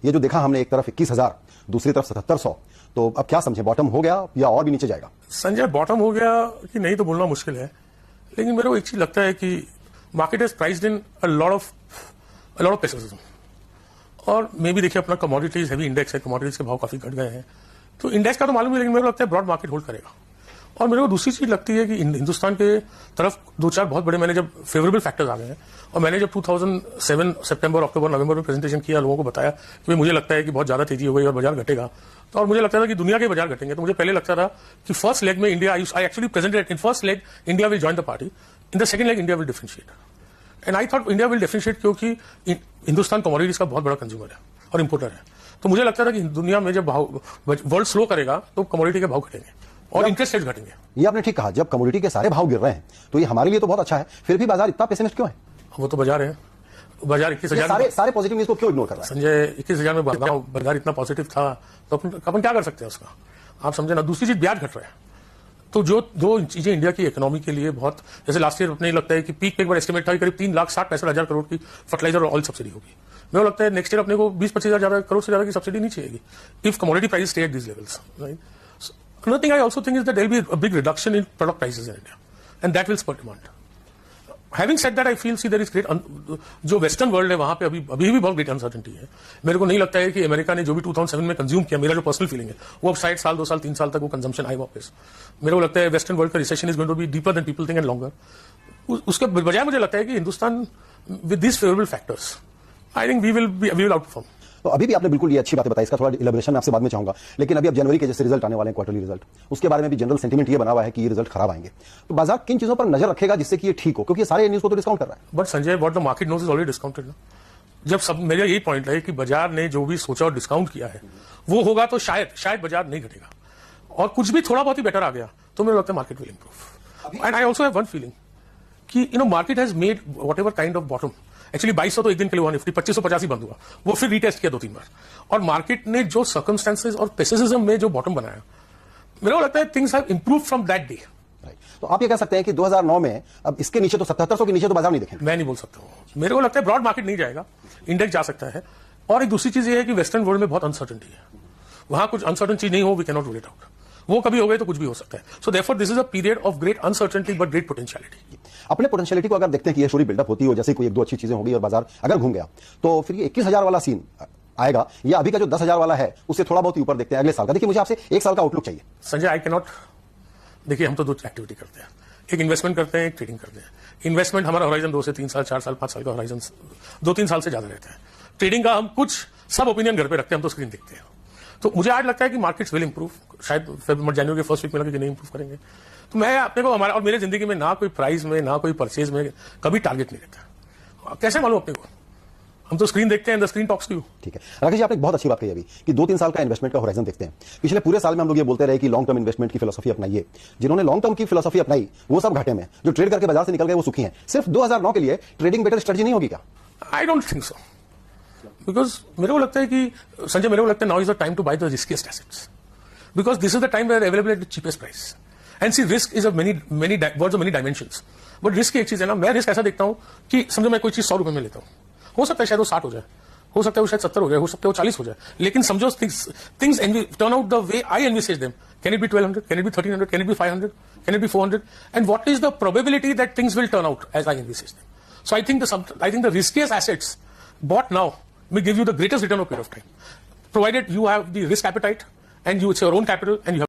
ये जो देखा हमने, एक तरफ 21,000, दूसरी तरफ 7700, तो अब क्या समझे, बॉटम हो गया या और भी नीचे जाएगा? संजय, बॉटम हो गया कि नहीं तो बोलना मुश्किल है, लेकिन मेरे को एक चीज लगता है कि market is priced in a lot of pessimism. और मे भी देखिए, अपना कमोडिटीज हैवी इंडेक्स है, कमोडिटीज के भाव काफी घट गए हैं, तो इंडेक्स का तो मालूम है, लेकिन मेरे को लगता है ब्रॉड मार्केट होल्ड करेगा। और मेरे को दूसरी चीज लगती है कि हिंदुस्तान के तरफ दो चार बहुत बड़े, मैंने जब फेवरेबल फैक्टर्स आ गए हैं, और मैंने जब 2007 सितंबर, अक्टूबर, नवंबर में प्रेजेंटेशन किया, लोगों को बताया कि भाई मुझे लगता है कि बहुत ज्यादा तेजी हो गई और बाजार घटेगा, तो और मुझे लगता था कि दुनिया के बाजार घटेंगे, तो मुझे पहले लगता था कि फर्स्ट लेग में India, I actually presented in first leg India will join the party, in the second leg India will differentiate. And I thought India will differentiate क्योंकि हिंदुस्तान कमोडिटीज का बहुत बड़ा कंज्यूमर है और इंपोर्टर है, तो मुझे लगता था कि दुनिया में जब भाव वर्ल्ड स्लो करेगा तो कमोडिटी के भाव घटेंगे और इंटरेस्ट रेट घटेंगे। ये आपने ठीक कहा, जब कमोडिटी के सारे भाव गिर रहे हैं तो ये हमारे लिए तो बहुत अच्छा है, फिर भी बाजार इतना पेसिमिस्ट क्यों है? वो तो बाजार है, बाजार 21,000 सारे पॉजिटिव न्यूज को क्यों इग्नोर कर रहा है? संजय, 21,000 में बाजार इतना पॉजिटिव था तो अपन क्या कर सकते हैं उसका, आप समझे ना। दूसरी चीज, ब्याज घट रहा है, तो जो दो चीजें इंडिया की इकोनॉमी के लिए बहुत, जैसे लास्ट ईयर अपने लगता है कि पीक पे एक बार एस्टिमेट था कि करीब 3,60,65,000 करोड़ की फर्टिलाइजर और ऑयल सब्सिडी होगी। मेरे को लगता है नेक्स्ट ईयर अपने को 20-25,000 करोड़ से ज्यादा की सब्सिडी नहीं चाहिए if commodity price stay at this levels, right. Another thing I also think is that there will be a big reduction in product prices in India, and that will spur demand. Having said that, I feel there is great जो western world है वहां पे अभी भी बहुत great uncertainty है। मेरे को नहीं लगता है कि अमेरिका ने जो भी 2007 में कंज्यूम किया, मेरा जो पर्सनल फीलिंग है, वो अब शायद साल, 2 साल, 3 साल तक वो कंजम्पशन आए वापस। मेरे को लगता है वेस्टर्न वर्ल्ड का recession is going to be deeper than people think and longer. उसके बजाय मुझे लगता है कि Hindustan with this favourable factors, I think we will outperform. तो अभी भी आपने बिल्कुल ये अच्छी बातें बताई, इसका थोड़ा इलैबोरेशन मैं आपसे बाद में चाहूंगा, लेकिन अभी अब जनवरी के जैसे रिजल्ट आने वाले हैं, क्वार्टरली रिजल्ट, उसके बारे में भी जनरल सेंटीमेंट ये बना हुआ है कि ये रिजल्ट खराब आएंगे, तो बाजार किन चीजों पर नजर रखेगा जिससे कि ये ठीक हो, क्योंकि ये सारे न्यूज को तो डिस्काउंट कर रहा है। But Sanjay, what the market knows is already discounted ना। जब सब, मेरा यही पॉइंट है कि बाजार ने जो भी सोचा और डिस्काउंट किया है वो होगा, तो शायद बाजार नहीं घटेगा, और कुछ भी थोड़ा बहुत ही बेटर आ गया तो मेरे लगता है market will improve. And I also have one feeling कि market has made whatever kind of bottom. Actually 2200 तो एक दिन के लिए हुआ, निफ्टी 2550 ही बंद हुआ, वो फिर रीटेस्ट किया 2-3 बार, और मार्केट ने जो सर्कमस्टेंसेस और पेसिमिज्म में जो बॉटम बनाया, मेरे को लगता है things have improved from that day. तो आप ये कह सकते हैं कि 2009 में अब इसके नीचे तो 7700 के नीचे तो बाजार नहीं देखेंगे? मैं नहीं बोल सकता हूँ, मेरे को लगता है ब्रॉड मार्केट नहीं जाएगा, इंडेक्स जा सकता है। और एक दूसरी चीज ये है कि वेस्टर्न वर्ल्ड में बहुत अनसर्टेनिटी है, वहां कुछ अनसर्टन चीज नहीं हो, we can not rule it out, वो कभी हो गए तो कुछ भी हो सकता है। So therefore this is a period of great uncertainty but great potentiality. अपने पोटेंशियलिटी को अगर देखते हैं कि ये स्टोरी बिल्डअप होती हो, जैसे कोई 1-2 अच्छी चीजें होंगी और बाजार अगर घूम गया, तो फिर ये 21,000 वाला सीन आएगा, या अभी का जो 10,000 वाला है उससे थोड़ा बहुत ही ऊपर देखते हैं अगले साल का? देखिए, मुझे आपसे 1 साल का आउटलुक चाहिए। संजय, आई कैन नॉट, देखिए हम तो 2 एक्टिविटी करते हैं, एक इन्वेस्टमेंट करते हैं, एक ट्रेडिंग करते हैं। इन्वेस्टमेंट हमारा होराइजन 2 से 3 साल, 4 साल, 5 साल का होराइजन 2-3 साल से ज्यादा रहता है। ट्रेडिंग का हम कुछ सब ओपिनियन घर पे रखते हैं, हम तो स्क्रीन देखते हैं। तो मुझे आज लगता है कि मार्केट्स विल इंप्रूव, शायद जनवरी के फर्स्ट वीक में लगे कि नहीं इंप्रूव करेंगे। तो मैं अपने को, हमारा और मेरे जिंदगी में ना कोई प्राइस में, ना कोई परचेज में कभी टारगेट नहीं रहता। कैसे मालूम अपने को, हम तो स्क्रीन देखते हैं, the screen talks to you. ठीक है राकेश जी, आपने एक बहुत अच्छी बात कही अभी कि 2-3 साल का इन्वेस्टमेंट का होराइजन देखते हैं। पिछले पूरे साल में हम लोग ये बोलते रहे कि लॉन्ग टर्म इन्वेस्टमेंट की फिलोसफी अपनाइए। जिन्होंने लॉन्ग टर्म की फिलोसफी अपनाई वो सब घाटे में, जो ट्रेड करके बाजार से निकल गए वो सुखी हैं। सिर्फ 2009 के लिए ट्रेडिंग बेटर स्ट्रेटजी नहीं होगी क्या? I don't think so, because मेरे को लगता है कि संजय, मेरे को लगता है now is the time to buy the riskiest assets, because this is the time where available at the cheapest price. And see risk is many dimensions, but risk की एक चीज है ना, मैं रिस्क ऐसा देखता हूं कि समझो मैं कोई चीज 100 रुपए में लेता हूं, हो सकता है शायद वो 60 हो जाए, हो सकता है वो शायद 70 हो जाए, हो सकता है वो 40 हो जाए, लेकिन समझो things turn out the way I envisage them. Can it be 1200, can it be 1300, can it be 500, can it be 400, and what is the probability that things will turn out as I envisage them? So I think the riskiest assets bought now will give you the greatest return over a period of time, provided you have the risk appetite and it's your own capital and you have